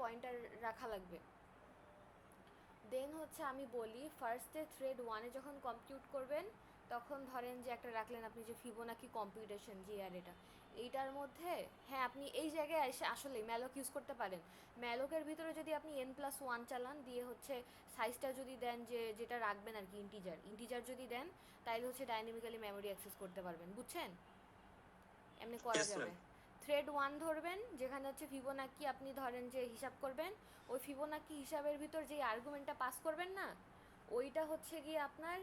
Pointer রাখা লাগবে। দেন হচ্ছে আমি বলি ফার্স্টে থ্রেড 1-এ যখন কম্পিউট করবেন তখন ধরেন যে একটা রাখলেন আপনি যে ফিবোনাকি কম্পিউটেশন জিআর, এইটার মধ্যে হ্যাঁ আপনি এই জায়গায় এসে আসলে ম্যালক ইউজ করতে পারেন। ম্যালকের ভিতরে যদি আপনি n+1 চালান, দিয়ে হচ্ছে সাইজটা যদি দেন যে যেটা রাখবেন আর কি ইন্টিজার যদি দেন, তাহলে হচ্ছে ডাইনামিক্যালি মেমোরি অ্যাক্সেস করতে পারবেন, বুঝছেন? এমনি করা ইয়েস যাবে। ম্যাম। থ্রেড 1 ধরবেন, যেখানে হচ্ছে ফিবোনাকি আপনি ধরেন যে হিসাব করবেন, ওই ফিবোনাকি হিসাবের ভিতর যে আর্গুমেন্টটা পাস করবেন না, ওইটা হচ্ছে গিয়ে আপনার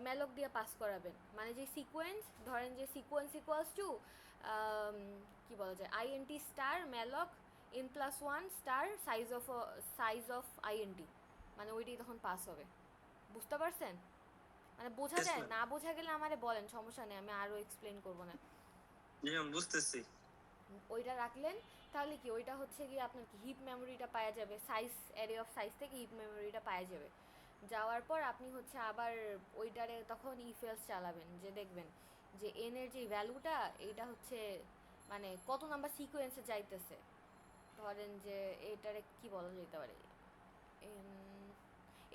ম্যালক দিয়ে পাস করাবেন। মানে যে সিকোয়েন্স, ধরেন যে সিকোয়েন্স ইকুয়ালস টু কী বলা যায়, int star malloc n+1 star size of int, মানে ওইটাই তখন পাস হবে। বুঝতে পারছেন? মানে বোঝা ইয়েস যায়? ম্যাম। না বোঝা গেলে আমারে বলেন, সমস্যা নেই, আমি আরও এক্সপ্লেন করবো না। জি ম্যাম, বুঝতেছি। ওইটা রাখলেন, তাহলে কি ওইটা হচ্ছে গিয়ে আপনার কি হিপ মেমোরিটা পাওয়া যাবে, সাইজ অ্যারে অফ সাইজ থেকে হিপ মেমোরিটা পাওয়া যাবে। যাওয়ার পর আপনি হচ্ছে আবার ওইটারে তখন ইফেলস চালাবেন, যে দেখবেন যে এন এর যে ভ্যালুটা এইটা হচ্ছে মানে কত নাম্বার সিকোয়েন্সে যাইতেছে। ধরেন যে এটারে কি বলা যেতে পারে, N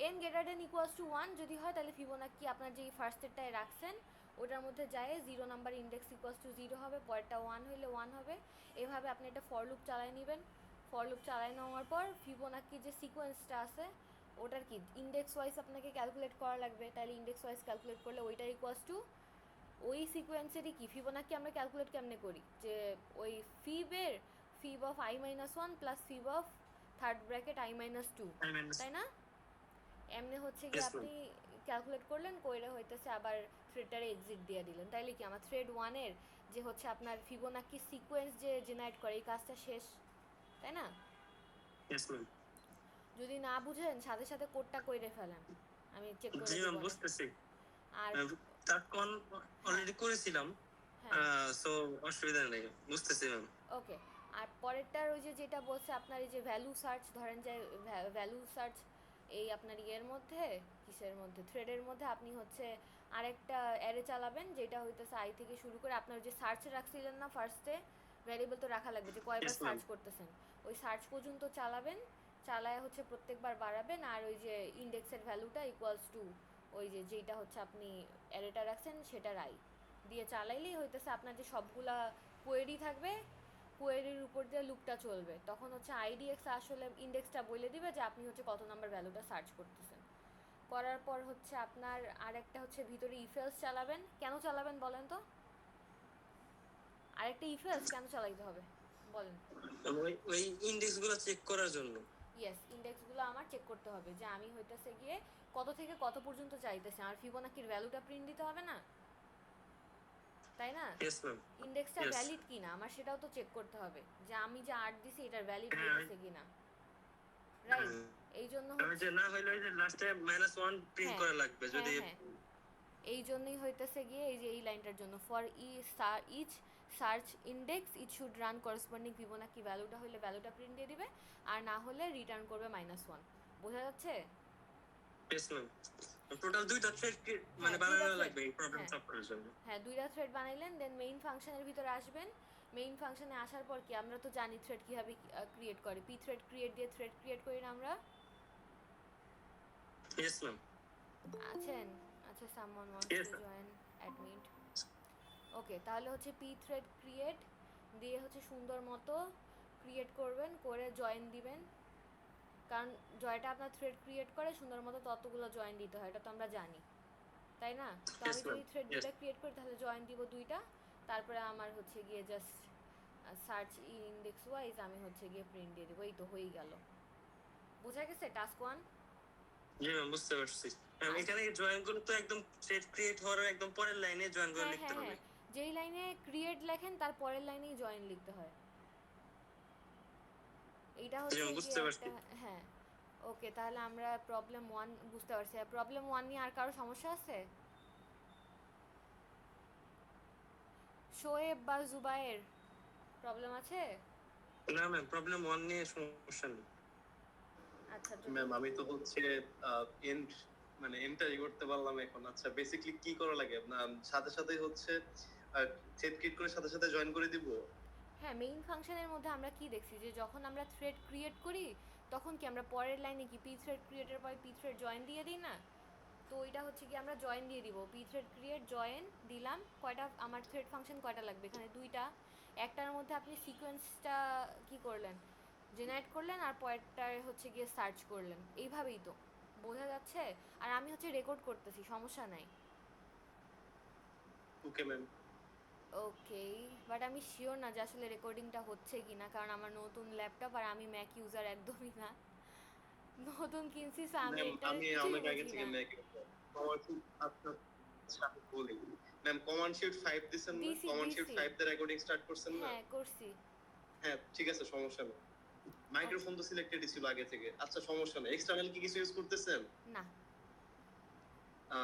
N greater than equals to 1 যদি হয়, তাহলে ফিবোনাকি আপনার যেই ফার্স্টেরটায় রাখছেন ওটার মধ্যে যায় 0 নাম্বার ইন্ডেক্স ইকুয়ালস টু 0 হবে, পরেরটা 1 হইলে 1 হবে। এভাবে আপনি একটা ফর লুপ চালায় নেবেন। ফর লুপ চালায় নেওয়ার পর ফিবোনাকি যে সিকোয়েন্সটা আছে ওটার কি ইন্ডেক্স ওয়াইজ আপনাকে ক্যালকুলেট করা লাগবে, তাহলে ইন্ডেক্স ওয়াইজ ক্যালকুলেট করলে ওইটা ইকুয়ালস টু ওই সিকোয়েন্সেরই কি ফিবোনাকি আমরা ক্যালকুলেট কেমনে করি, যে ওই ফিবের fib of i-1 plus fib of third bracket i-2, তাই না? এমনি হচ্ছে গিয়ে ইয়েস ম্যাম। আপনি ক্যালকুলেট করলেন, কইরে হইতেছে আবার থ্রেডটারে এক্সিট দিয়ে দিলেন, তাইলে কি আমার থ্রেড 1-এর যে হচ্ছে আপনার ফিবোনাকি সিকোয়েন্স যে জেনারেট করে এই কাজটা শেষ, তাই না? Yes ma'am. যদি না বুঝেন সাথে সাথে কোডটা কইরে ফেলেন, আমি চেক জি করে দিব ম্যাম, না। বুঝতেছি। আর তার কোন হ্যাঁ অলরেডি করেছিলাম। হ্যাঁ সো অসুবিধা নেই, বুঝতেছি ম্যাম। ওকে। আর পরেরটার ওই যে যেটা বলছে আপনার এই যে ভ্যালু সার্চ, ধরেন যে ভ্যালু সার্চ এই আপনার ইয়ের মধ্যে, কিসের মধ্যে, থ্রেডের মধ্যে আপনি হচ্ছে আরেকটা অ্যারে চালাবেন, যেটা হইতেছে আই থেকে শুরু করে আপনার যে সার্চ রাখছিলেন না ফার্স্টে, ভ্যারিয়েবল তো রাখা লাগবে যে কয়বার ইয়েস ম্যাম। সার্চ করতেছেন, ওই সার্চ পর্যন্ত চালাবেন। চালায় হচ্ছে প্রত্যেকবার বাড়াবেন, আর ওই যে ইন্ডেক্সের ভ্যালুটা ইকুয়ালস টু ওই যে যেটা হচ্ছে আপনি অ্যারেটা রাখছেন সেটার আই দিয়ে চালাইলেই হইতেছে আপনার যে সবগুলা কোয়েরি থাকবে, কোয়েরির উপর দিয়ে লুপটা চলবে, তখন হচ্ছে আইডিএক্স আসলে ইন্ডেক্সটা বলে দিবে যে আপনি হচ্ছে কত নাম্বার ভ্যালুটা সার্চ করতেছেন। করার পর হচ্ছে আপনার আরেকটা হচ্ছে ভিতরে ইফেলস চালাবেন, কেন চালাবেন বলেন তো? আরেকটা ইফেলস কেন চালাইতে হবে বলেন? ওই ইন্ডেক্স গুলো চেক করার জন্য। ইয়েস, ইন্ডেক্সগুলো আমার চেক করতে হবে যে আমি হইতেছে গিয়ে কত থেকে কত পর্যন্ত চাইতেছে, আমার ফিবোনাকির ভ্যালুটা প্রিন্ট দিতে হবে না, তাই না? Yes ma'am. ইন্ডেক্সটা ইয়েস। ভ্যালিড কিনা আমার সেটাও তো চেক করতে হবে, যে আমি যে আর্ট দিছি এটার ভ্যালিড হ্যাঁ। হইতেছে কিনা, রাইট? এই জন্য ওই হচ্ছে যে না হইলে ওই যে লাস্টে -1 প্রিন্ট হ্যাঁ করা লাগবে হ্যাঁ যদি। হ্যাঁ এই জন্যই হইতেছে গিয়ে এই যে এই লাইনটার জন্য, for each search index it should run corresponding Fibonacci ভ্যালুটা হলে ভ্যালুটা প্রিন্ট দিয়ে দিবে, আর না হলে রিটার্ন করবে -1। বোঝা যাচ্ছে? Yes ma'am. টোটাল দুইটা থ্রেড মানে হ্যাঁ দুইটা বানানো থ্রেড, লাগবে এই প্রবলেম হ্যাঁ সলভ করার জন্য। হ্যাঁ দুইটা থ্রেড বানাইলেন, দেন মেইন ফাংশনের ভিতরে আসবেন। মেইন ফাংশনে আসার পর কি আমরা তো জানি থ্রেড কীভাবে ক্রিয়েট করে, পি থ্রেড ক্রিয়েট দিয়ে থ্রেড ক্রিয়েট করি না আমরা? Yes ma'am. আছেন? আচ্ছা, someone wants yes. To join admit. Okay, তাহলে হচ্ছে পি থ্রেড ক্রিয়েট দিয়ে হচ্ছে সুন্দর মতো ক্রিয়েট করবেন, করে জয়েন দিবেন, কারণ জয়টা আপনার থ্রেড ক্রিয়েট করে সুন্দর মতো ততগুলো জয়েন দিতে হয়, এটা তো আমরা জানি, তাই না? তো ইয়েস আমি ম্যাম। যদি থ্রেড ইয়েস। দুইটা ক্রিয়েট করি তাহলে জয়েন দিব দুইটা, তারপরে আমার হচ্ছে গিয়ে জাস্ট সার্চ ইন্ডেক্স ওয়াইজ আমি হচ্ছে গিয়ে প্রিন্ট দিয়ে দেবো, এই তো হয়েই গেল। বোঝা গেছে টাস্ক 1? জি ম্যাম, বুঝতে পারছি। ম্যাম, আর এখানে জয়েন করে তো একদম থ্রেড ক্রিয়েট হওয়ার একদম পরের লাইনে জয়েন করে হ্যাঁ লিখতে হ্যাঁ হবে। হ্যাঁ, যেই লাইনে ক্রিয়েট লেখেন তার পরের লাইনেই জয়েন লিখতে হয়, এইটা জি হচ্ছে ম্যাম, গিয়ে বুঝতে একটা। পারছি। হ্যাঁ ওকে, তাহলে আমরা প্রবলেম 1 বুঝতে পারছি। প্রবলেম 1 নিয়ে আর কারো সমস্যা আছে? শোয়েব বা জুবায়ের প্রবলেম আছে? না ম্যাম, প্রবলেম 1 নিয়ে সমস্যা নেই। আচ্ছা যদি ম্যাম, আমি তো হচ্ছে এন্ড মানে এন্টারই করতে পারলাম এখন। আচ্ছা, বেসিক্যালি কি করা লাগে আপনার? সাথে সাথে হচ্ছে থ্রেড ক্রিয়েট করে সাথে সাথে জয়েন করে দিব? হ্যাঁ, মেইন ফাংশনের মধ্যে আমরা কি দেখছি যে যখন আমরা থ্রেড ক্রিয়েট করি তখন কি আমরা পরের লাইনে কি পি থ্রেড ক্রিয়েটের পরে পি থ্রেড জয়েন দিয়ে দিই না? তো ওইটা হচ্ছে কি আমরা জয়েন দিয়ে দিব, পি থ্রেড ক্রিয়েট জয়েন দিলাম। কয়টা আমার থ্রেড ফাংশন কয়টা লাগবে এখানে? দুইটা। একটার মধ্যে আপনি সিকোয়েন্সটা কি করলেন, জেনারেট করলেন, আর পরেরটার হচ্ছে গিয়ে সার্চ করলেন। এইভাবেই তো বোঝা যাচ্ছে। আর আমি হচ্ছে রেকর্ড করতেছি, সমস্যা নাই। Okay ma'am. ওকে, বাট আমি শিওর না যে আসলে রেকর্ডিংটা হচ্ছে কি না, কারণ আমার নতুন ল্যাপটপ আর আমি ম্যাক ইউজার একদমই না, নতুন কিনছি, তো আমি ম্যাম এটা আমি কিছুই অনেক আগে বুঝি থেকে না। ম্যাক আপনার সাথে বলি ম্যাম, কমান্ড শিট 5 দিছেন না? দিছি কমান্ড শিট দিছি 5 তে রেকর্ডিং স্টার্ট করছেন না? হ্যাঁ করছি। হ্যাঁ ঠিক আছে, সমস্যা নেই। মাইক্রোফোন তো সিলেক্টেড ছিল আগে থেকে। আচ্ছা সমস্যা নেই। এক্সটার্নাল কি কিছু ইউজ করতেছেন? না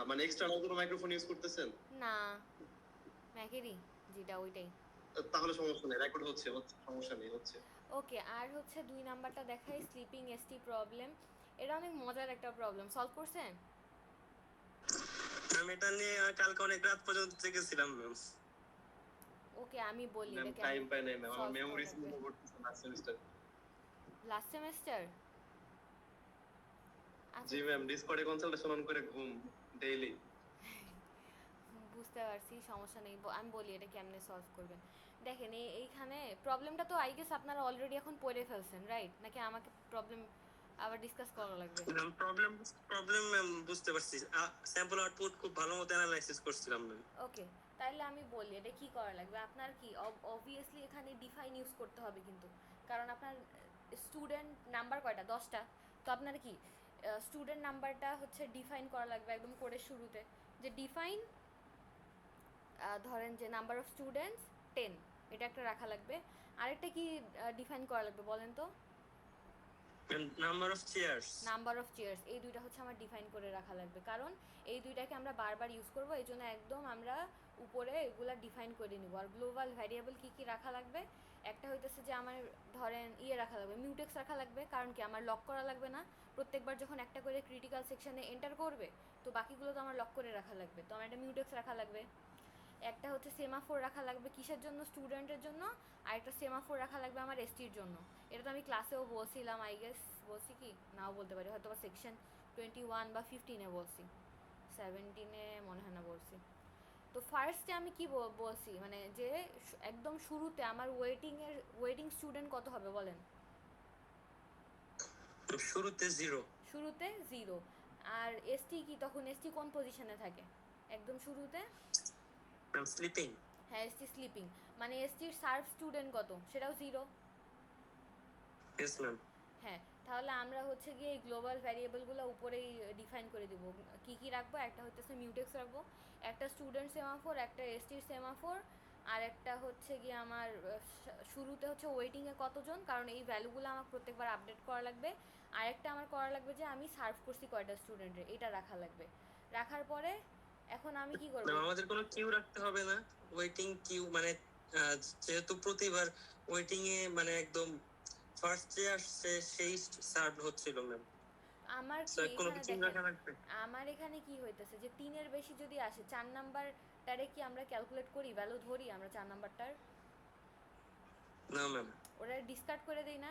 মানে এক্সটার্নাল কোনো মাইক্রোফোন ইউজ করতেছেন? না, ম্যাকেরই যেটা ওইটাই। তাহলে সমস্যা নেই, রেকর্ড হচ্ছে হচ্ছে, সমস্যা নেই, হচ্ছে। ওকে, আর হচ্ছে 2 নাম্বারটা দেখাই, স্লিপিং এসটি প্রবলেম। এটা অনেক মজার একটা প্রবলেম, সলভ করছেন? আমি এটা নিয়ে কালকে অনেক রাত পর্যন্ত জেগেছিলাম ম্যাম। ওকে, আমি বলি ম্যাম এটা টাইম কেমন পাই নাই ম্যাম, আমার সলভ করা মেমোরিজ লাগবে। মুভ করতেছে লাস্ট সেমিস্টার। Last semester? জি আচ্ছা, ম্যাম, ডিসকর্ডে কনসালটেশন অন করে ঘুম ডেইলি। বুঝতে পারছি, সমস্যা নেই। আমি বলি এটা কেমনে সলভ করবেন। দেখেন এইখানে প্রবলেমটা তো আই গেস আপনারা অলরেডি এখন পড়ে ফেলছেন, রাইট? নাকি আমাকে প্রবলেম আবার ডিসকাস করা লাগবে? প্রবলেম প্রবলেম ম্যাম বুঝতে পারছি। স্যাম্পল আউটপুট খুব ভালো মতো অ্যানালাইসিস করছিলাম ম্যাম। ওকে, তাইলে আমি বলি এটা কি করা লাগবে। আপনার কি অবভিয়াসলি এখানে ডিফাইন ইউজ করতে হবে কিন্তু, কারণ আপনার স্টুডেন্ট নাম্বার কয়টা? 10টা। তো আপনার কি স্টুডেন্ট নাম্বারটা হচ্ছে ডিফাইন করা লাগবে একদম কোডের শুরুতে, যে ডিফাইন ধরেন যে নাম্বার অফ স্টুডেন্টস 10, এটা একটা রাখা লাগবে। আরেকটা কি ডিফাইন করা লাগবে বলেন তো? Number of chairs. Number of chairs, এই দুইটা হচ্ছে আমার ডিফাইন করে রাখা লাগবে, কারণ এই দুইটাকে আমরা বারবার ইউজ করবো, এই জন্য একদম আমরা উপরে এগুলা ডিফাইন করে নিব। আর গ্লোবাল ভ্যারিয়েবল কি কি রাখা লাগবে? একটা হইতেছে যে আমার ধরেন রাখা লাগবে, মিউটেক্স রাখা লাগবে, কারণ কি আমার লক করা লাগবে না। প্রত্যেকবার যখন একটা করে ক্রিটিক্যাল সেকশনে এন্টার করবে, তো বাকিগুলো তো আমার লক করে রাখা লাগবে, তো আমার একটা মিউটেক্স রাখা লাগবে। একটা হচ্ছে সেমাফোর রাখা লাগবে, কিসের জন্য? স্টুডেন্টের জন্য। আর একটা সেমাফোর রাখা লাগবে আমার এসটির জন্য। এটা তো আমি ক্লাসেও বলছিলাম, আই গেস বলছি কি নাও বলতে পারি, হয়তো বা সেকশন 21 বা 15-এ বলছি, 17-এ মনে হয় না বলছি। তো ফার্স্টে আমি কি বলছি, মানে যে একদম শুরুতে আমার ওয়েটিং স্টুডেন্ট কত হবে বলেন? শুরুতে 0। শুরুতে 0। আর এসটি কি তখন? এসটি কোন পজিশনে থাকে একদম শুরুতে? Ma'am sleeping. হ্যাঁ, এসটি স্লিপিং। মানে এসটির সার্ভ স্টুডেন্ট কত? সেটাও 0। Yes ma'am. হ্যাঁ, তাহলে আমরা হচ্ছে গিয়ে এই গ্লোবাল ভ্যারিয়েবলগুলো উপরেই ডিফাইন করে দিব। কি কি রাখবো? একটা হচ্ছে মিউটেক্স রাখবো, একটা স্টুডেন্ট সেমাফোর, একটা এসটির সেমাফোর, আর একটা হচ্ছে গিয়ে আমার শুরুতে হচ্ছে ওয়েটিংয়ে কতজন, কারণ এই ভ্যালুগুলো আমার প্রত্যেকবার আপডেট করা লাগবে। আর একটা আমার করা লাগবে যে আমি সার্ভ করছি কয়টা স্টুডেন্টের, এটা রাখা লাগবে। রাখার পরে এখন আমি কি করব? ম্যাম আমাদের কোনো কিউ রাখতে হবে না, ওয়েটিং কিউ মানে যেহেতু প্রতিবার ওয়েটিং এ মানে একদম ফার্স্ট যে আসছে সেই সার্ভ হচ্ছিল ম্যাম। আমার কি স্যার কোনো এখানে কিছু দেখেন, রাখা লাগবে? আমার এখানে কি হইতেছে যে 3-এর বেশি যদি আসে, 4 নাম্বারটারে কি আমরা ক্যালকুলেট করি, ভ্যালু ধরি আমরা 4 নাম্বারটার? না ম্যাম। ওরা ডিসকার্ড করে দেই না?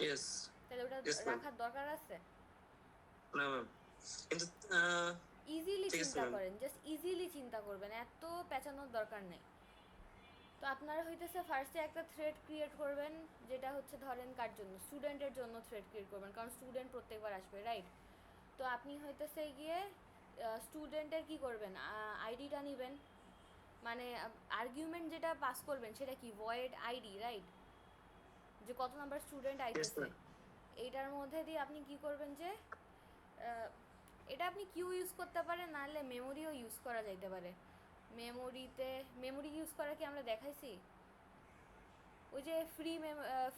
ইয়েস। তাহলে ওটা Yes, ma'am. রাখার দরকার আছে? না ম্যাম, কিন্তু ইজিলি ঠিক আছে, চিন্তা ma'am. করেন, জাস্ট ইজিলি চিন্তা করবেন, এত পেঁচানোর দরকার নেই। তো আপনারা হইতেছে ফার্স্টে একটা থ্রেড ক্রিয়েট করবেন, যেটা হচ্ছে ধরেন কার জন্য? স্টুডেন্টের জন্য থ্রেড ক্রিয়েট করবেন, কারণ স্টুডেন্ট প্রত্যেকবার আসবে, রাইট? তো আপনি হইতেছে গিয়ে স্টুডেন্টের কি করবেন? আইডিটা নেবেন, মানে আর্গুমেন্ট যেটা পাস করবেন সেটা কি? Void ID, right? যে কত নাম্বার স্টুডেন্ট আইতেছে, ma'am. এইটার মধ্যে দিয়ে আপনি কি করবেন যে এটা আপনি কিউ ইউজ করতে পারেন, নাহলে মেমোরিও ইউজ করা যাইতে পারে। মেমোরি ইউজ করা কি আমরা দেখাইছি? ওই যে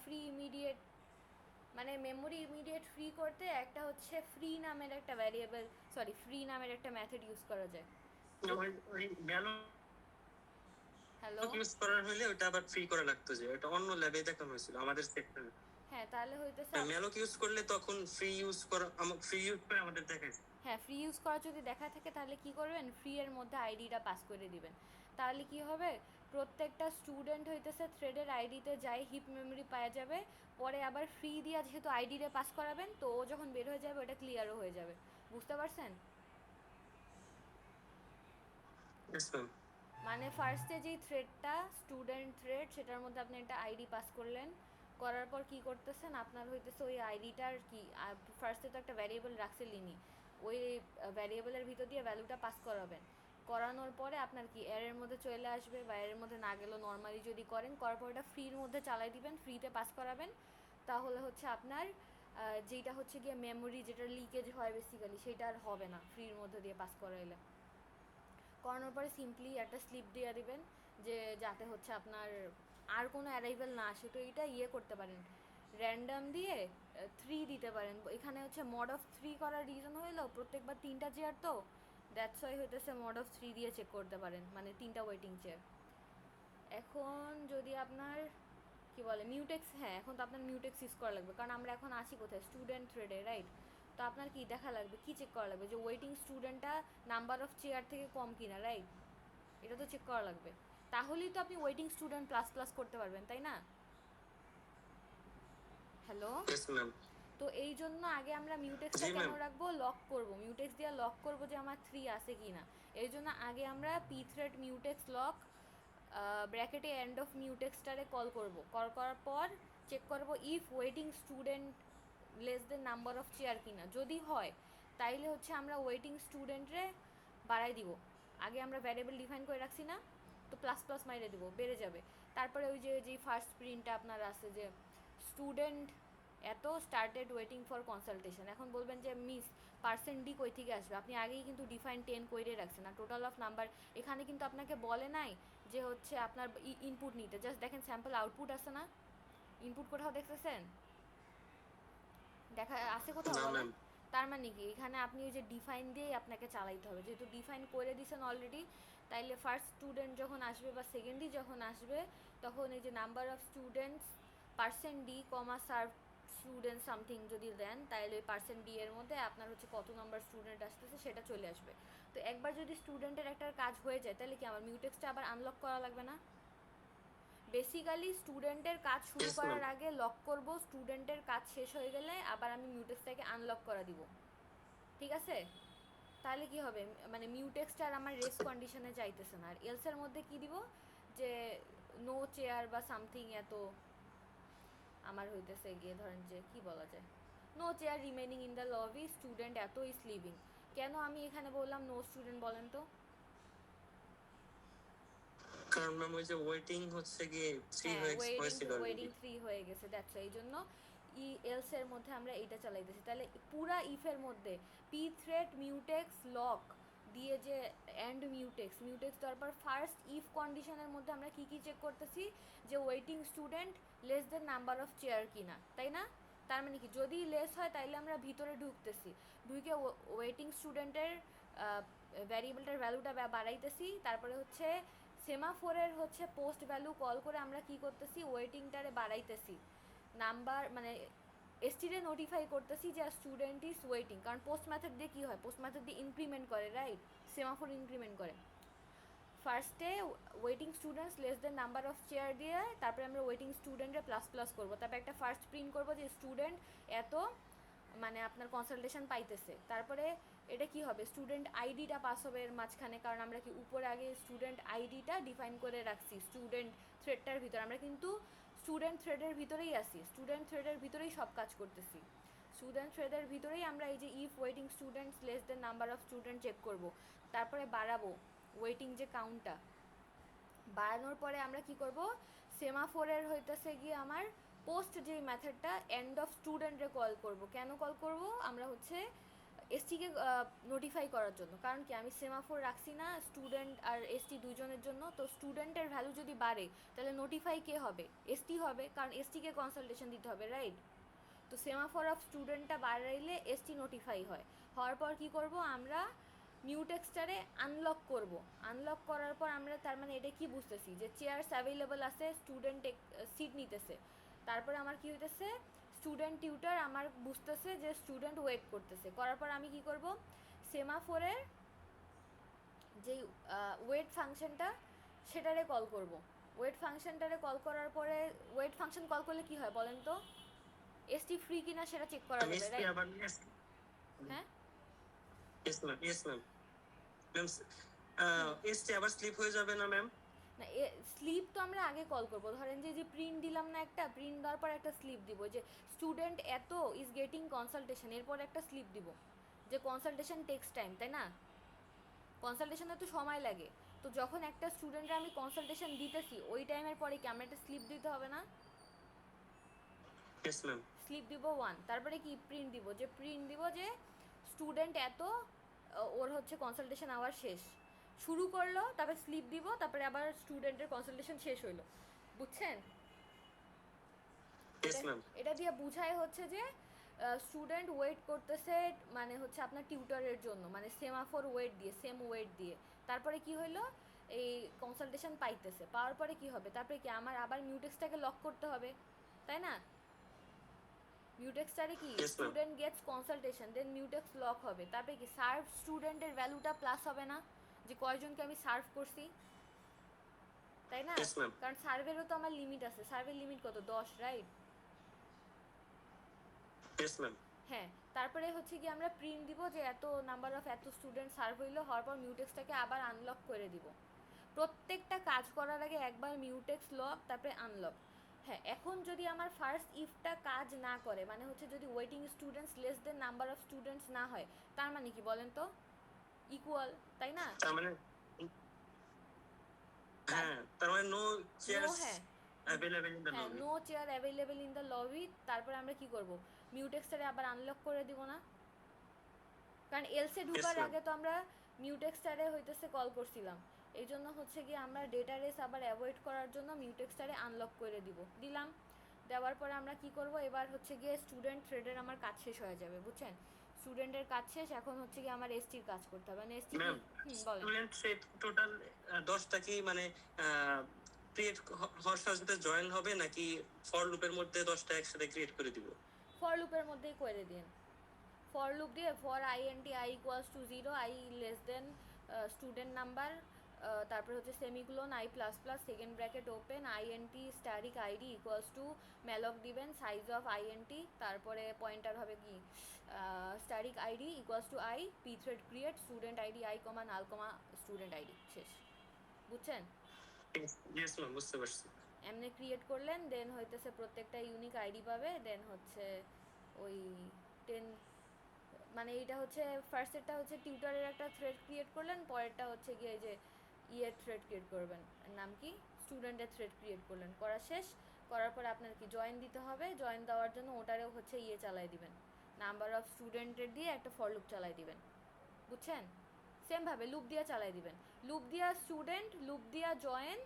ফ্রি ইমিডিয়েট, মানে মেমোরি ইমিডিয়েট ফ্রি করতে একটা হচ্ছে ফ্রি নামের একটা ভ্যারিয়েবল, সরি ফ্রি নামের একটা মেথড ইউজ করা যায়। ওই ভ্যালু হ্যালো? ইউজ করার হলে ওটা আবার ফ্রি করা লাগতো, যে ওটা অন্য ল্যাবে দেখানো হয়েছিল আমাদের সেক্টরে। হ্যাঁ, তাহলে হইতেছে ম্যালক ইউজ করলে তখন ফ্রি ইউজ করে আমাদের দেখাইছে। হ্যাঁ, ফ্রি ইউজ করা যদি দেখা থাকে তাহলে কি করবেন? ফ্রি এর মধ্যে আইডিটা পাস করে দিবেন, তাহলে কি হবে? প্রত্যেকটা স্টুডেন্ট হইতেছে থ্রেডের আইডিতে যায় হিপ মেমোরি পাওয়া যাবে, পরে আবার ফ্রি দিয়া যেহেতু আইডিরে পাস করাবেন তো ও যখন বের হয়ে যাবে ওটা ক্লিয়ারও হয়ে যাবে। বুঝতে পারছেন? Yes ma'am. মানে ফার্স্টে যেই থ্রেডটা স্টুডেন্ট থ্রেড সেটার মধ্যে আপনি একটা আইডি পাস করলেন, করার পর কি করতেছেন আপনার হইতেছে ওই আইডিটার কি ফার্স্টে তো একটা ভ্যারিয়েবল রাখছিলেনই, ওই ভ্যারিয়েবলের ভিতর দিয়ে ভ্যালুটা পাস করাবেন, করানোর পরে আপনার কি এর মধ্যে চলে আসবে, বা এর মধ্যে না গেলেও নর্মালি যদি করেন করার পর ওটা ফ্রির মধ্যে চালাই দিবেন, ফ্রিতে পাস করাবেন, তাহলে হচ্ছে আপনার যেটা হচ্ছে গিয়ে মেমোরি যেটা লিকেজ হয় বেসিক্যালি সেটা আর হবে না ফ্রির মধ্যে দিয়ে পাস করাইলে। করানোর পরে সিম্পলি একটা স্লিপ দিয়ে দিবেন যে যাতে হচ্ছে আপনার আর কোনো অ্যারাইভেল না আসে। তো এটা ইয়ে করতে পারেন, র্যান্ডাম দিয়ে 3 দিতে পারেন। এখানে হচ্ছে মড অফ 3 করার রিজন হইলো প্রত্যেকবার 3টা চেয়ার তো, দ্যাটস ওয়াই হইতেছে মড অফ 3 দিয়ে চেক করতে পারেন, মানে 3টা ওয়েটিং চেয়ার। এখন যদি আপনার কি বলে মিউটেক্স, হ্যাঁ এখন তো আপনার মিউটেক্স ইউজ করা লাগবে, কারণ আমরা এখন আছি কোথায়, স্টুডেন্ট থ্রেডে, রাইট? তো আপনার কি দেখা লাগবে, কি চেক করা লাগবে, যে ওয়েটিং স্টুডেন্টটা নাম্বার অফ চেয়ার থেকে কম কিনা, রাইট? এটা তো চেক করা লাগবে, তাহলেই তো আপনি ওয়েটিং স্টুডেন্ট প্লাস প্লাস করতে পারবেন, তাই না? হ্যালো? Yes ma'am. তো এই জন্য আগে আমরা মিউটেক্সটা জি কেন ম্যাম। রাখবো, লক করব, মিউটেক্স দিয়ে লক করব যে আমার 3 আছে কি না। এই জন্য আগে আমরা পি থ্রেড মিউটেক্স লক ব্র্যাকেটে এন্ড অফ মিউটেক্সটারে কল করব, কল করার পর চেক করব if waiting student less then number of chair কিনা, যদি হয় তাইলে হচ্ছে আমরা ওয়েটিং স্টুডেন্টরে বাড়াই দিব। আগে আমরা ভ্যারিয়েবল ডিফাইন করে রাখছি না, তো প্লাস প্লাস মাইরে দিব, বেড়ে যাবে। তারপরে ওই যে ফার্স্ট প্রিন্টটা আপনার আছে যে স্টুডেন্ট এত স্টার্টেড ওয়েটিং ফর কনসালটেশন, এখন বলবেন যে মিস পার্সেন্ট ডি কই থেকে আসবে, আপনি আগেই কিন্তু ডিফাইন 10 কইরে রাখছেন, আর টোটাল অফ নাম্বার এখানে কিন্তু আপনাকে বলে নাই যে হচ্ছে আপনার ইনপুট নিতে, জাস্ট দেখেন স্যাম্পল আউটপুট আছে না, ইনপুট কোথাও দেখতেছেন, দেখা আছে কোথাও না বলেন? ম্যাম। তার মানে কি এখানে আপনি ওই যে ডিফাইন দিয়েই আপনাকে চালাইতে হবে, যেহেতু ডিফাইন করে দিয়েছেন অলরেডি, তাইলে ফার্স্ট স্টুডেন্ট যখন আসবে বা সেকেন্ডই যখন আসবে তখন এই যে number of students percent D comma serve student something যদি দেন, তাইলে ওই পার্সেন্ট ডি এর মধ্যে আপনার হচ্ছে কত নাম্বার স্টুডেন্ট আসতেছে সেটা চলে আসবে। তো একবার যদি স্টুডেন্টের একটা কাজ হয়ে যায় তাহলে কি আমার মিউটেক্সটা আবার আনলক করা লাগবে না? বেসিক্যালি স্টুডেন্টের কাজ শুরু Yes, করার ma'am. আগে লক করব, স্টুডেন্টের কাজ শেষ হয়ে গেলে আবার আমি মিউটেক্সটাকে আনলক করা দিব, ঠিক আছে? তাহলে কি হবে, মানে মিউটেক্সটা আর আমার রেস কন্ডিশনে যাইতেছে না, আর এলসের মধ্যে কি দিব যে নো চেয়ার বা সামথিং, এত আমার হইতেছে গিয়ে ধরেন যে কি বলা যায়, no chair remaining in the lobby, student এত ইজ লিভিং। কেন আমি এখানে বললাম নো স্টুডেন্ট বলেন তো? কারণ ম্যাম ওই যে ওয়েটিং হচ্ছে গিয়ে 3 হ্যাঁ হয়েছিল ওয়েটিং অলরেডি। 3 হয়ে গেছে, দ্যাটস এই জন্য এলস এর মধ্যে আমরা এইটা চালাইতেছি। তাহলে পুরা ইফের মধ্যে পি থ্রেড মিউটেক্স লক দিয়ে যে এন্ড মিউটেক্স দেওয়ার পর ফার্স্ট ইফ কন্ডিশনের মধ্যে আমরা কি কি চেক করতেছি, যে waiting student less then number of chair কিনা, তাই না? তার মানে কি যদি লেস হয় তাইলে আমরা ভিতরে ঢুকতেছি, ঢুকে ওয়েটিং স্টুডেন্টের ভ্যারিয়েবলটার ভ্যালুটা বাড়াইতেছি, তারপরে হচ্ছে সেমাফোরের হচ্ছে পোস্ট ভ্যালু কল করে আমরা কি করতেছি, ওয়েটিংটারে বাড়াইতেছি, নাম্বার মানে এসটিরে নোটিফাই করতেছি যে স্টুডেন্ট ইজ ওয়েটিং, কারণ পোস্ট মেথড দিয়ে কী হয়, পোস্ট মেথড দিয়ে ইনক্রিমেন্ট করে, রাইট? সেমাফোর ইনক্রিমেন্ট করে। ফার্স্টে waiting students less then number of chair দিয়ে তারপরে আমরা ওয়েটিং স্টুডেন্টের প্লাস প্লাস করবো, তারপরে একটা ফার্স্ট প্রিন্ট করবো যে স্টুডেন্ট এত মানে আপনার কনসালটেশন পাইতেছে। তারপরে এটা কি হবে, স্টুডেন্ট আইডিটা পাস হবে এর মাঝখানে, কারণ আমরা কি উপরে আগে স্টুডেন্ট আইডিটা ডিফাইন করে রাখছি স্টুডেন্ট থ্রেডটার ভিতরে, আমরা কিন্তু স্টুডেন্ট থ্রেডের ভিতরেই আছি, স্টুডেন্ট থ্রেডের ভিতরেই সব কাজ করতেছি, স্টুডেন্ট থ্রেডের ভিতরেই আমরা এই যে if waiting students less then number of student check করব, তারপরে বাড়াবো ওয়েটিং যে কাউন্টটা, বাড়ানোর পরে আমরা কি করব, সেমাফোরের হইতেছে গিয়ে আমার পোস্ট যে মেথডটা এন্ড অফ স্টুডেন্টে কল করব, কেন কল করব, আমরা হচ্ছে এসটিকে নোটিফাই করার জন্য, কারণ কি আমি সেমাফোর রাখছি না স্টুডেন্ট আর এসটি দুইজনের জন্য, তো স্টুডেন্টের ভ্যালু যদি বাড়ে তাহলে নোটিফাই কে হবে, এসটি হবে, কারণ এসটিকে কনসালটেশন দিতে হবে, রাইট? তো সেমাফোর অফ স্টুডেন্টটা বাড়াইলে এসটি নোটিফাই হয়, হওয়ার পর কি করব আমরা মিউটেক্সটারে আনলক করব, আনলক করার পর আমরা তার মানে এটা কি বুঝতেছি যে চেয়ারস অ্যাভেলেবল আছে, স্টুডেন্ট সিট নিতেছে, তারপরে আমার কি হইতেছে স্টুডেন্ট টিউটার আমার বুঝতেছে যে স্টুডেন্ট ওয়েট করতেছে, করার পর আমি কি করব সেমাফোরের যেই ওয়েট ফাংশনটা সেটারে কল করব। ওয়েট ফাংশনটারে কল করার পরে ওয়েট ফাংশন কল করলে কি হয় বলেন তো? এসটি ফ্রি কিনা সেটা চেক করা যাবে, এসটি রাইট? আবার হ্যাঁ ইয়েস ম্যাম ম্যাম এসটি আবার স্লিপ হয়ে যাবে না ম্যাম? না, স্লিপ তো আমরা আগে কল করব। ধরেন যে প্রিন্ট দিলাম না, একটা প্রিন্ট দেওয়ার পর একটা স্লিপ দিব যে স্টুডেন্ট এত ইজ গেটিং কনসালটেশন, এরপর একটা স্লিপ দিব যে কনসালটেশন টেক্স টাইম, তাই না? কনসালটেশনে তো সময় লাগে। তো যখন একটা স্টুডেন্টরা আমি কনসালটেশন দিতেছি ওই টাইমের পরে কি আমরা একটা স্লিপ দিতে হবে না? Yes ma'am. স্লিপ দিব 1, তারপরে কি প্রিন্ট দিব যে স্টুডেন্ট এত ওর হচ্ছে কনসালটেশন আওয়ার শেষ, শুরু করলো, তারপরে স্লিপ দিব, তারপরে আবার স্টুডেন্টের কনসালটেশন শেষ হইলো। বুঝছেন? Yes ma'am. এটা দিয়ে বুঝায় হচ্ছে যে স্টুডেন্ট ওয়েট করতেছে, মানে হচ্ছে আপনার টিউটরের জন্য, মানে সেমাফোর ওয়েট দিয়ে, সেম ওয়েট দিয়ে। তারপরে কি হইলো, এই কনসালটেশন পাইতেছে, পাওয়ার পরে কি হবে, তারপরে কি আমার আবার মিউটেক্সটাকে লক করতে হবে, তাই না? মিউটেক্সটারে কি Yes, ma'am. Student gets consultation, then mutex lock হবে, তারপরে কি সার্ভ স্টুডেন্টের ভ্যালুটা প্লাস হবে না, যে কয়জনকে আমি সার্ভ করছি, তাই না? Yes, ma'am. কারণ সার্ভেরও তো আমার লিমিট আছে, সার্ভের লিমিট কত, 10, রাইট? Yes ma'am. হ্যাঁ, তারপরে হচ্ছে কি আমরা প্রিন্ট দিব যে এত নাম্বার অফ এত স্টুডেন্ট সার্ভ হইলো, হওয়ার পর মিউটেক্সটাকে আবার আনলক করে দিব। প্রত্যেকটা কাজ করার আগে একবার মিউটেক্স লক, তারপরে আনলক। হ্যাঁ, এখন যদি আমার ফার্স্ট ইফটা কাজ না করে, মানে হচ্ছে যদি waiting students less then number of students না হয়, তার মানে কি বলেন তো? ইকুয়াল, তাই না? তার মানে হ্যাঁ, তার মানে নো চেয়ারস হ্যাঁ অ্যাভেলেবল ইন দ্য হ্যাঁ, lobby. No chair available in the lobby. তারপরে আমরা কি করব, মিউটেক্সটারে আবার আনলক করে দিব না? কারণ এলসে ঢুকার ma'am. আগে তো আমরা মিউটেক্সটারে হইতেছে কল করছিলাম, এই জন্য হচ্ছে কি আমরা ডেটা রেস আবার অ্যাভয়েড করার জন্য মিউটেক্সটারে আনলক করে দিলাম। দেওয়ার পরে আমরা কি করব, এবার হচ্ছে গিয়ে স্টুডেন্ট থ্রেডের আমার কাজ শেষ হয়ে যাবে, বুঝছেন? স্টুডেন্টের কাজ শেষ, এখন হচ্ছে কি আমার এসটির কাজ করতে হবে, মানে এসটি। ম্যাম, বলেন। স্টুডেন্ট সেট টোটাল 10টা কি মানে ক্রিয়েট হওয়ার সাথে সাথে জয়েন হবে নাকি ফর লুপের মধ্যে 10টা একসাথে ক্রিয়েট করে দিব? ফর লুপের মধ্যেই করে দিন। ফর লুপ দিয়ে for int i equals to 0, i less than student number, তারপরে হচ্ছে semicolon i plus plus second bracket open int static ID equals to malloc দিবেন সাইজ অফ আইএনটি, তারপরে পয়েন্টার হবে কি static ID equals to i P thread create student ID i comma null comma student ID, শেষ। বুঝছেন? Yes ma'am, বুঝতে পারছি। এমনি create করলেন, দেন হইতেছে প্রত্যেকটা ইউনিক আইডি পাবে, দেন হচ্ছে ওই 10, মানে এইটা হচ্ছে ফার্স্টেরটা হচ্ছে টিউটরের একটা থ্রেড ক্রিয়েট করলেন, পরেরটা হচ্ছে গিয়ে যে ইয়ের থ্রেড ক্রিয়েট করবেন, নাম কি, স্টুডেন্টের থ্রেড ক্রিয়েট করলেন, করা শেষ। করার পরে আপনার কি জয়েন দিতে হবে, জয়েন দেওয়ার জন্য ওটারেও হচ্ছে ইয়ে চালাই দিবেন, নাম্বার অফ স্টুডেন্টের দিয়ে একটা ফর লুপ চালাই দিবেন। বুঝছেন? সেমভাবে লুপ দিয়া চালাই দিবেন, লুপ দিয়া স্টুডেন্ট, লুপ দিয়া জয়েন,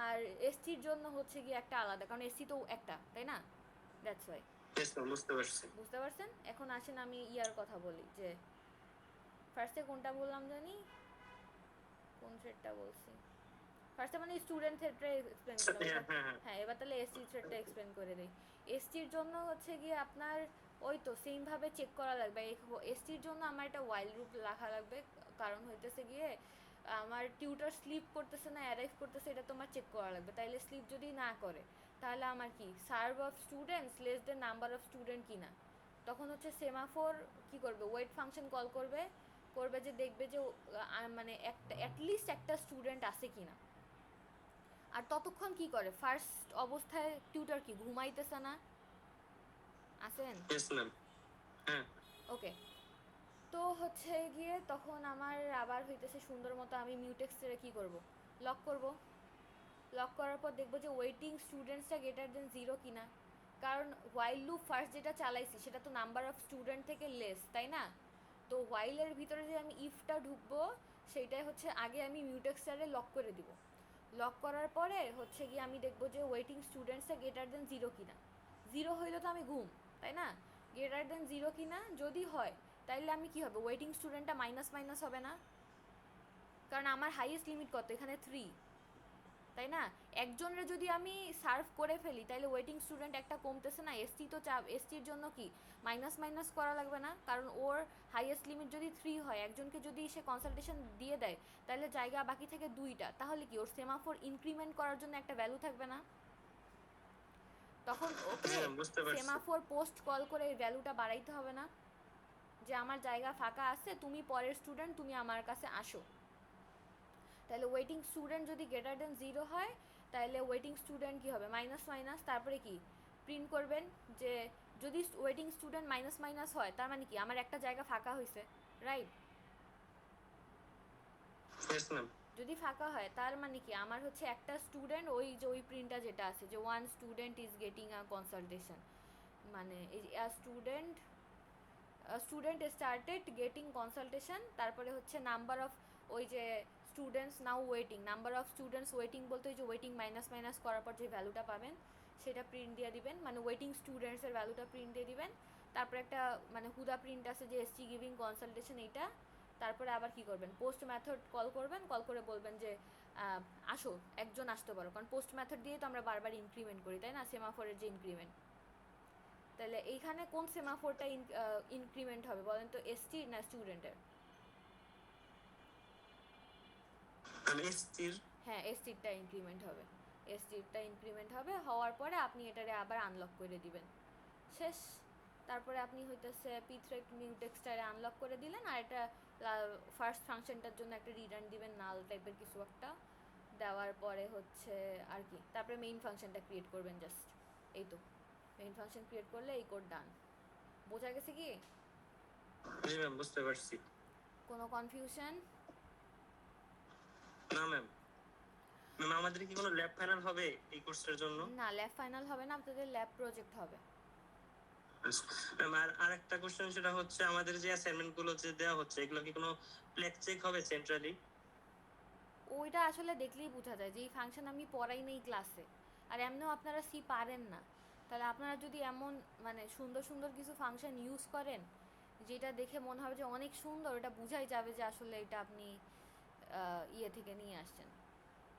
আর এসটির জন্য হচ্ছে গিয়ে একটা আলাদা, কারণ এসটি তো একটা, তাই না? That's why. ইয়েস ম্যাম, বুঝতে পারছি। বুঝতে পারছেন? এখন আসেন আমি ইয়ার কথা বলি, যে ফার্স্টে কোনটা বললাম জানি, কোন থ্রেডটা বলছি, ফার্স্টে মানে স্টুডেন্ট থ্রেডটা এক্সপ্লেন করলাম। হ্যাঁ, এবার তাহলে এসটি থ্রেডটা এক্সপ্লেন করে দিই। এসটির জন্য হচ্ছে গিয়ে আপনার ওই তো সেমভাবে চেক করা লাগবে। এসটির জন্য আমার একটা ওয়াইল লুপ লেখা লাগবে, কারণ হইতেছে গিয়ে আমার টিউটর স্লিপ করতেছে না অ্যারাইভ করতেছে, এটা তোমার চেক করা লাগবে। তাইলে স্লিপ যদি না করে, তাহলে আমার কি serve of students less then number of student কিনা, তখন হচ্ছে সেমাফোর কি করবে, ওয়েট ফাংশন কল করবে, যে দেখবে যে মানে একটা অ্যাটলিস্ট একটা স্টুডেন্ট আছে কিনা। আর ততক্ষণ কি করে, ফার্স্ট অবস্থায় টিউটর কি ঘুমাইতেছে না, আছেন? Yes ma'am. হ্যাঁ। ওকে, তো হচ্ছে গিয়ে তখন আমার আবার হইতেছে সুন্দর মতো আমি মিউটেক্সের কি করব, লক করব। লক করার পর দেখবো যে ওয়েটিং স্টুডেন্টসটা গ্রেটার দেন 0 কিনা, কারণ হোয়াইল লুপ ফার্স্ট যেটা চালাইছি সেটা তো নাম্বার অফ স্টুডেন্ট থেকে লেস, তাই না? তো হোয়াইলের ভিতরে যে আমি ইফটা ঢুকবো, সেইটাই হচ্ছে আগে আমি মিউটেক্সটারে লক করে দিব। লক করার পরে হচ্ছে গিয়ে আমি দেখবো যে ওয়েটিং স্টুডেন্টসটা গ্রেটার দেন 0 কিনা। 0 হইলে তো আমি ঘুম, তাই না? গ্রেটার দেন 0 কিনা যদি হয়, তাইলে আমি কি হবে, ওয়েটিং স্টুডেন্টটা মাইনাস মাইনাস হবে না, কারণ আমার হাইয়েস্ট লিমিট কত এখানে, 3। তাই না? একজনের যদি আমি সার্ভ করে ফেলি তাহলে ওয়েটিং স্টুডেন্ট একটা কমতেছে না? এসটি তো এসটির জন্য কি মাইনাস মাইনাস করা লাগবে না? কারণ ওর হাইয়েস্ট লিমিট যদি 3 হয়, একজনকে যদি সে কনসালটেশন দিয়ে দেয় তাহলে জায়গা বাকি থেকে 2টা, তাহলে কি ওর সেমাফোর ইনক্রিমেন্ট করার জন্য একটা ভ্যালু থাকবে না? তখন ওকে হ্যাঁ বুঝতে পারছি। সেমাফোর পোস্ট কল করে এই ভ্যালুটা বাড়াইতে হবে না, যে আমার জায়গা ফাঁকা আছে, তুমি পরের স্টুডেন্ট, তুমি আমার কাছে আসো। তাহলে ওয়েটিং স্টুডেন্ট যদি গ্রেটার দেন 0 হয় তাহলে ওয়েটিং স্টুডেন্ট কি হবে, মাইনাস মাইনাস, তারপরে কি প্রিন্ট করবেন যে যদি ওয়েটিং স্টুডেন্ট মাইনাস মাইনাস হয় তার মানে কি আমার একটা জায়গা ফাঁকা হয়েছে, রাইট? Yes ma'am. যদি ফাঁকা হয় তার মানে কি আমার হচ্ছে একটা স্টুডেন্ট, ওই যে ওই প্রিন্টটা যেটা আছে যে one student is getting a consultation, মানে স্টুডেন্ট স্টার্টেড গেটিং কনসালটেশন, তারপরে হচ্ছে নাম্বার অফ, ওই যে students now waiting, number of students waiting বলতে ওই যে ওয়েটিং মাইনাস মাইনাস করার পর যে ভ্যালুটা পাবেন সেটা প্রিন্ট দিয়ে দিবেন, মানে ওয়েটিং স্টুডেন্টসের ভ্যালুটা প্রিন্ট দিয়ে দিবেন। তারপরে একটা মানে হুদা প্রিন্ট আছে যে এসটি গিভিং কনসালটেশন এইটা। তারপরে আবার কি করবেন, পোস্ট মেথড কল করবেন, কল করে বলবেন যে আসো, একজন আসতে পারো, কারণ পোস্ট মেথড দিয়ে তো আমরা বারবার ইনক্রিমেন্ট করি, তাই না, সেমাফোরের যে ইনক্রিমেন্ট। তাহলে এইখানে কোন সেমাফোরটা ইনক্রিমেন্ট হবে বলেন তো, এসটি না স্টুডেন্টের? এসটির। হ্যাঁ, এসটিরটা ইনক্রিমেন্ট হবে, এসটিরটা ইনক্রিমেন্ট হবে, হওয়ার পরে আপনি এটারে আবার আনলক করে দিবেন, শেষ। তারপরে আপনি হইতেছে পিথ্রেক মিউটেক্সটারে আনলক করে দিলেন, আর এটা ফার্স্ট ফাংশনটার জন্য একটা রিটার্ন দিবেন নাল টাইপের কিছু একটা, দেওয়ার পরে হচ্ছে আর কি, তারপরে মেইন ফাংশনটা ক্রিয়েট করবেন জাস্ট, এই তো। মেইন ফাংশন ক্রিয়েট করলে এই কোড ডান। বোঝা গেছে কি? জি ম্যাম বুঝতে পারছি। কোনো কনফিউশন? না ম্যাম। ম্যাম আমাদের কি কোনো ল্যাব ফাইনাল হবে এই কোর্সের জন্য? না, ল্যাব ফাইনাল হবে না, আপনাদের ল্যাব প্রজেক্ট হবে। ম্যাম আর আরেকটা কোশ্চেন, সেটা হচ্ছে আমাদের যে অ্যাসাইনমেন্ট গুলো যে দেওয়া হচ্ছে এগুলো কি কোনো প্লেক চেক হবে সেন্ট্রালি? ওইটা আসলে দেখলেই বোঝা যায় যে এই ফাংশন আমি পড়াই নেই ক্লাসে, আর এমনিও আপনারা সি পারেন না, তাহলে আপনারা যদি এমন মানে সুন্দর সুন্দর কিছু ফাংশন ইউজ করেন যেটা দেখে মনে হবে যে অনেক সুন্দর, ওটা বোঝাই যাবে যে আসলে এটা আপনি ইয়ে থেকে নিয়ে আসছেন।